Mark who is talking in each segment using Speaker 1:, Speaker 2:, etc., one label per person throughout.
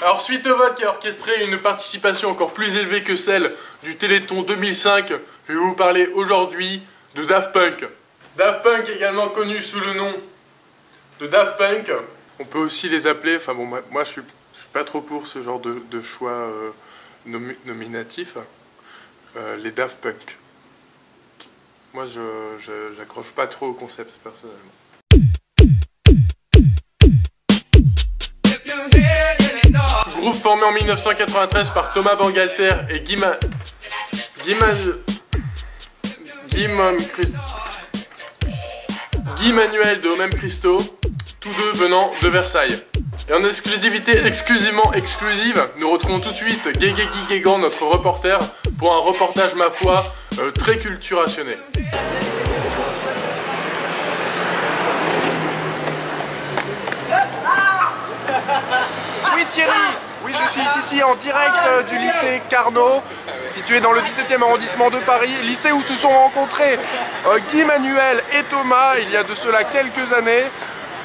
Speaker 1: Alors suite au vote qui a orchestré une participation encore plus élevée que celle du Téléthon 2005, je vais vous parler aujourd'hui de Daft Punk. Daft Punk également connu sous le nom de Daft Punk. On peut aussi les appeler, enfin bon moi je suis pas trop pour ce genre de choix nominatif. Les Daft Punk. Moi j'accroche pas trop au concept personnellement. Groupe formé en 1993 par Thomas Bangalter et Guy Manuel de Homem Christo, tous deux venant de Versailles. Et en exclusivité exclusive, nous retrouvons tout de suite Guégan, notre reporter, pour un reportage, ma foi, très culturationné.
Speaker 2: Oui Thierry, oui je suis ici en direct du lycée Carnot, situé dans le 17e arrondissement de Paris, lycée où se sont rencontrés Guy Manuel et Thomas il y a de cela quelques années.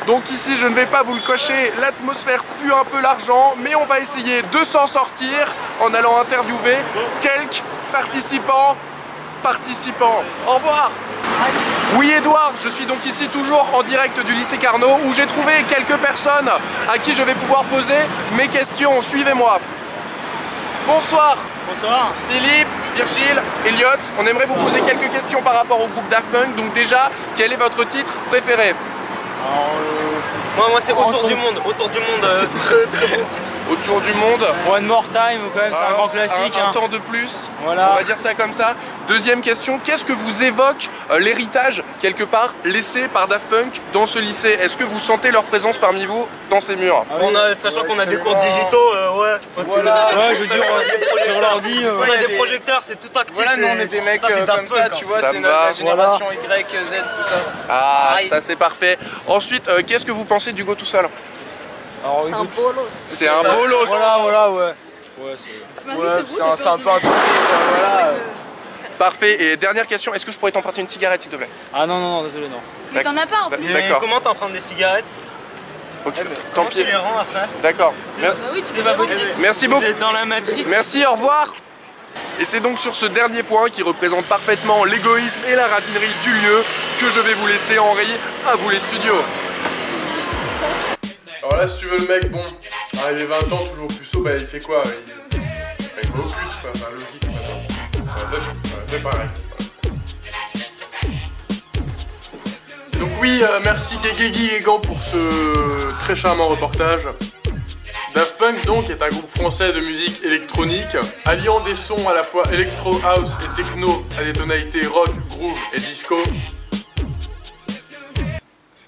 Speaker 2: Donc ici je ne vais pas vous le cocher, l'atmosphère pue un peu l'argent, mais on va essayer de s'en sortir en allant interviewer quelques participants. Au revoir. Oui Edouard, je suis donc ici toujours en direct du lycée Carnot où j'ai trouvé quelques personnes à qui je vais pouvoir poser mes questions. Suivez-moi. Bonsoir.
Speaker 3: Bonsoir.
Speaker 2: Philippe, Virgile, Elliot, on aimerait vous poser quelques questions par rapport au groupe Daft Punk. Donc déjà, quel est votre titre préféré?
Speaker 3: Alors, moi c'est Autour du monde, très bon titre.
Speaker 2: Autour du monde.
Speaker 3: One More Time quand même, c'est un grand classique.
Speaker 2: Un temps de plus,
Speaker 3: voilà.
Speaker 2: On va dire ça comme ça. Deuxième question, qu'est-ce que vous évoque l'héritage quelque part laissé par Daft Punk dans ce lycée? Est-ce que vous sentez leur présence parmi vous dans ces murs?
Speaker 3: Sachant qu'on a des cours digitaux, ouais. Parce
Speaker 2: voilà.
Speaker 3: Je veux dire, sur l'ordi, on a des projecteurs, c'est tout actif.
Speaker 2: Voilà, nous on est des mecs comme ça, tu vois, c'est la génération Y, Z, tout ça. Ah, ça c'est parfait. Ensuite, qu'est-ce que vous pensez d'Hugo tout seul?
Speaker 4: C'est un bolos.
Speaker 2: C'est un bolos.
Speaker 3: Voilà, ouais.
Speaker 2: C'est un peu un truc, voilà. Parfait, et dernière question, est-ce que je pourrais t'en prêter une cigarette s'il te plaît?
Speaker 3: Ah non, désolé, non.
Speaker 4: Mais t'en as pas en plus.
Speaker 3: D'accord. Comment t'en prendre des cigarettes?
Speaker 2: Ok, tant pis.
Speaker 3: Tu les rends après?
Speaker 2: D'accord.
Speaker 4: Oui, c'est pas possible.
Speaker 2: Merci beaucoup.
Speaker 3: Vous êtes dans la matrice.
Speaker 2: Merci, au revoir. Et c'est donc sur ce dernier point qui représente parfaitement l'égoïsme et la radinerie du lieu que je vais vous laisser, Henri, à vous les studios.
Speaker 1: Alors là, si tu veux, le mec, bon, arrivé 20 ans, toujours puceau, bah il fait quoi? Il va au pute, quoi, enfin logique, c'est pareil. Donc oui, merci Guégan pour ce très charmant reportage. Daft Punk donc est un groupe français de musique électronique, alliant des sons à la fois électro, house et techno à des tonalités rock, groove et disco.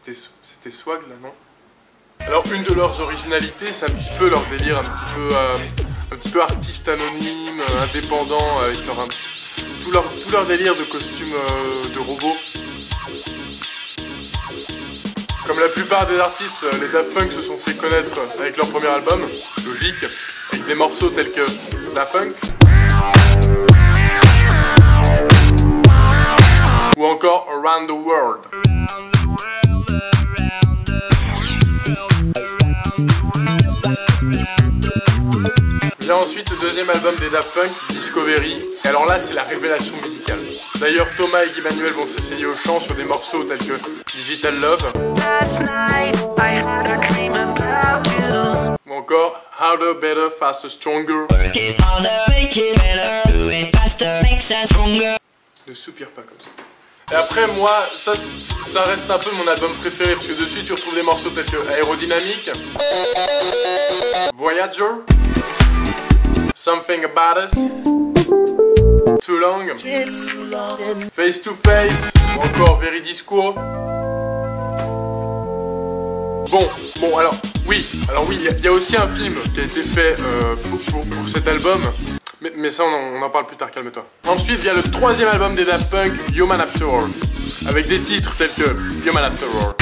Speaker 1: C'était swag là, non? Alors une de leurs originalités, c'est un petit peu leur délire, un petit peu artiste anonyme, indépendant, avec tout leur délire de costumes de robots. Comme la plupart des artistes, les Daft Punk se sont fait connaître avec leur premier album, logique, avec des morceaux tels que Daft Punk ou encore Around the World. Vient ensuite le deuxième album des Daft Punk, Discovery, et alors là c'est la révélation musicale. D'ailleurs Thomas et Guy Manuel vont s'essayer au chant sur des morceaux tels que Digital Love ou encore Harder, Better, Faster, Stronger. Ne soupire pas comme ça. Et après moi, ça reste un peu mon album préféré parce que dessus tu retrouves des morceaux tels que Aérodynamique, Voyager, Something About Us, Too Long, Face to Face, ou encore Veridisco. Bon alors oui, il y a aussi un film qui a été fait pour cet album, mais ça on en parle plus tard, calme-toi. Ensuite vient le troisième album des Daft Punk, Human After All, avec des titres tels que Human After All,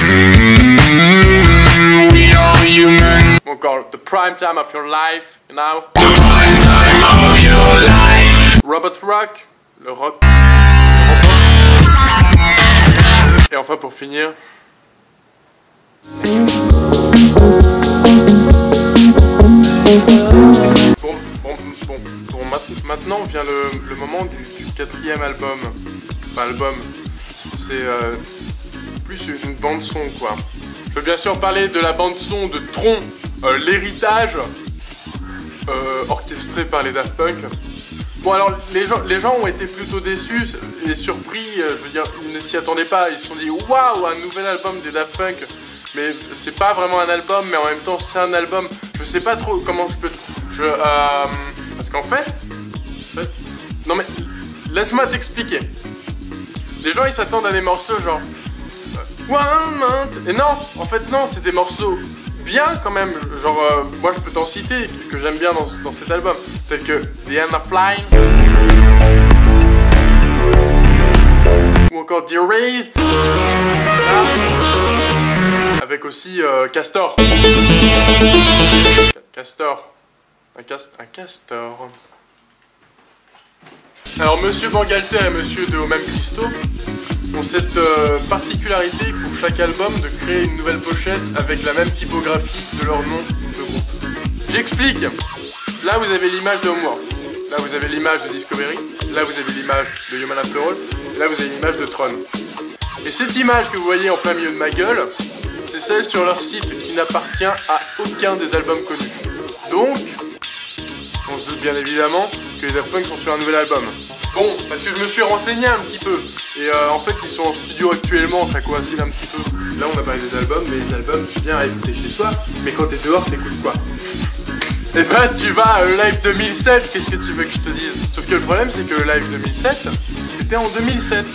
Speaker 1: ou encore The Prime Time of Your Life, you know, Robot Rock, le rock, et enfin pour finir, vient le moment du 4e album. Enfin, album, c'est plus une bande-son, quoi. Je veux bien sûr parler de la bande-son de Tron, l'héritage, orchestré par les Daft Punk. Bon, alors, les gens ont été plutôt déçus et surpris, je veux dire, ils ne s'y attendaient pas. Ils se sont dit, waouh, un nouvel album des Daft Punk. Mais c'est pas vraiment un album, mais en même temps, c'est un album. Je sais pas trop comment je peux... parce qu'en fait... Non mais, laisse-moi t'expliquer. Les gens, ils s'attendent à des morceaux genre... One month... Et non, en fait, non, c'est des morceaux bien quand même. Genre, moi, je peux t'en citer, que j'aime bien dans cet album. Tels que The End of Flying. Ou encore The Erased. Avec aussi Castor. Un castor. Alors Monsieur Bangalter et Monsieur de Homem Christo ont cette particularité pour chaque album de créer une nouvelle pochette avec la même typographie de leur nom de groupe. J'explique. Là vous avez l'image de Homeworld. Là vous avez l'image de Discovery. Là vous avez l'image de Human After All. Et là vous avez l'image de Tron. Et cette image que vous voyez en plein milieu de ma gueule, c'est celle sur leur site qui n'appartient à aucun des albums connus. Donc, on se doute bien évidemment que les Daft Punk sont sur un nouvel album. Bon, parce que je me suis renseigné un petit peu. Et en fait, ils sont en studio actuellement, ça coïncide un petit peu. Là, on a parlé des albums, mais les albums, c'est bien à écouter chez soi. Mais quand t'es dehors, t'écoutes quoi? Eh ben, tu vas à Live 2007, qu'est-ce que tu veux que je te dise? Sauf que le problème, c'est que le Live 2007, c'était en 2007.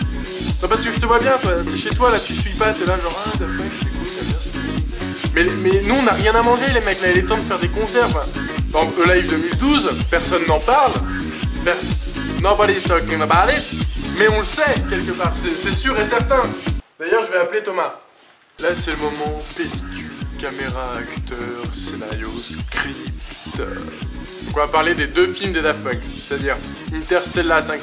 Speaker 1: Non, parce que je te vois bien, toi, t'es chez toi, là, tu suis pas, t'es là, genre, ah, Daft Punk, c'est cool, t'aimes bien cette musique. Mais nous, on n'a rien à manger, les mecs, là, il est temps de faire des concerts. Enfin, dans le Live 2012, personne n'en parle. Nobody's talking about it. Mais on le sait, quelque part, c'est sûr et certain. D'ailleurs, je vais appeler Thomas. Là, c'est le moment pellicule, caméra, acteur, scénario, script. Donc on va parler des deux films des Daft Punk, c'est-à-dire Interstellar 5,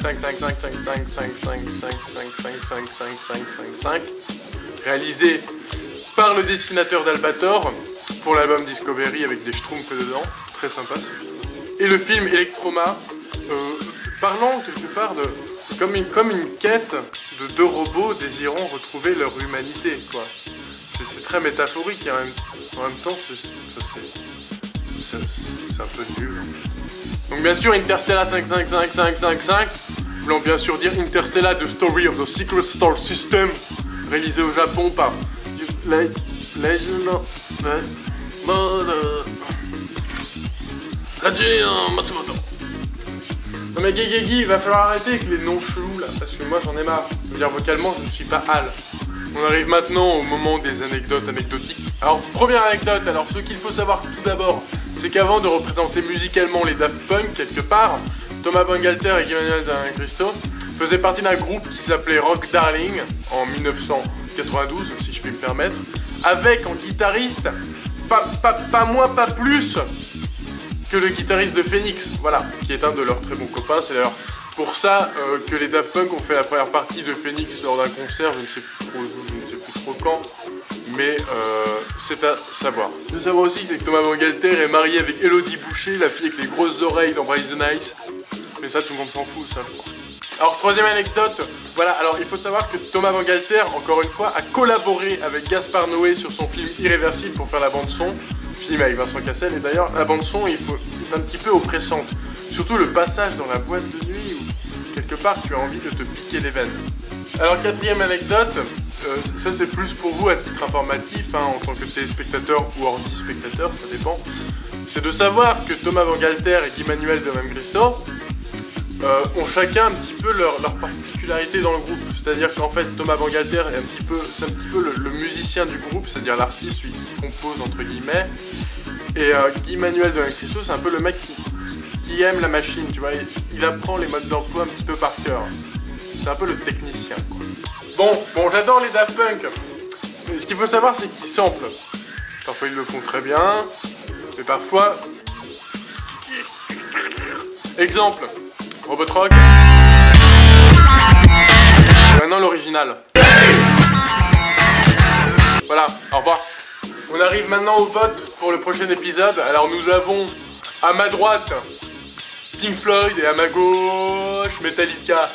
Speaker 1: réalisé par le dessinateur d'Albator pour l'album Discovery avec des schtroumpfs dedans, très sympa ce film. Et le film Electroma, parlant quelque part de comme une quête de deux robots désirant retrouver leur humanité, quoi. C'est très métaphorique et en même temps c'est un peu nul. Donc bien sûr Interstellar 5, voulant bien sûr dire Interstellar The Story of the Secret Star System, réalisé au Japon par Matsumoto. Non mais Guigui, il va falloir arrêter avec les noms chelous là, parce que moi j'en ai marre. Je veux dire, vocalement je ne suis pas Al. On arrive maintenant au moment des anecdotes anecdotiques. Alors, première anecdote, alors ce qu'il faut savoir tout d'abord, c'est qu'avant de représenter musicalement les Daft Punk quelque part, Thomas Bangalter et Emmanuel Christo faisaient partie d'un groupe qui s'appelait Rock Darling en 1992, si je puis me permettre, avec en guitariste, pas moins, pas plus que le guitariste de Phoenix, voilà, qui est un de leurs très bons copains. C'est d'ailleurs pour ça que les Daft Punk ont fait la première partie de Phoenix lors d'un concert, je ne sais plus trop quand, mais c'est à savoir. De savoir aussi que Thomas Bangalter est marié avec Elodie Boucher, la fille avec les grosses oreilles dans Bryce the Nice, mais ça tout le monde s'en fout, ça je crois. Alors troisième anecdote, voilà, alors il faut savoir que Thomas Bangalter, encore une fois, a collaboré avec Gaspard Noé sur son film Irréversible pour faire la bande son, film avec Vincent Cassel, et d'ailleurs la bande son est un petit peu oppressante, surtout le passage dans la boîte de nuit où quelque part tu as envie de te piquer les veines. Alors quatrième anecdote, ça c'est plus pour vous à titre informatif, hein, en tant que téléspectateur ou ordi-spectateur, ça dépend, c'est de savoir que Thomas Bangalter et Emmanuel de Homem Christo ont chacun un petit peu leur particularité dans le groupe. C'est-à-dire qu'en fait Thomas Bangalter est un petit peu le musicien du groupe, c'est-à-dire l'artiste, celui qui compose entre guillemets, et Emmanuel de Homem Christo c'est un peu le mec qui aime la machine, tu vois, il apprend les modes d'emploi un petit peu par cœur. C'est un peu le technicien, quoi. Bon, j'adore les Daft Punk. Mais ce qu'il faut savoir, c'est qu'ils samplent. Parfois, ils le font très bien, mais parfois... Exemple, Robotrock. Maintenant, l'original. Voilà, au revoir. On arrive maintenant au vote pour le prochain épisode. Alors, nous avons, à ma droite, Pink Floyd et à ma gauche Metallica.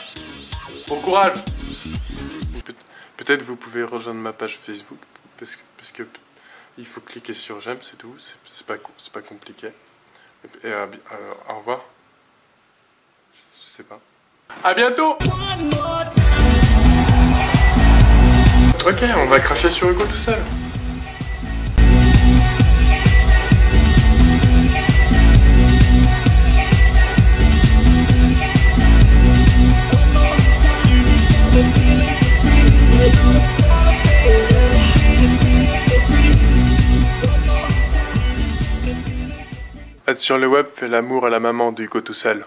Speaker 1: Bon courage. Peut-être vous pouvez rejoindre ma page Facebook parce que il faut cliquer sur j'aime, c'est tout, c'est pas compliqué. Et au revoir. Je sais pas. À bientôt. Ok, on va cracher sur Hugo tout seul. Être sur le web fait l'amour à la maman d'Hugo tout seul.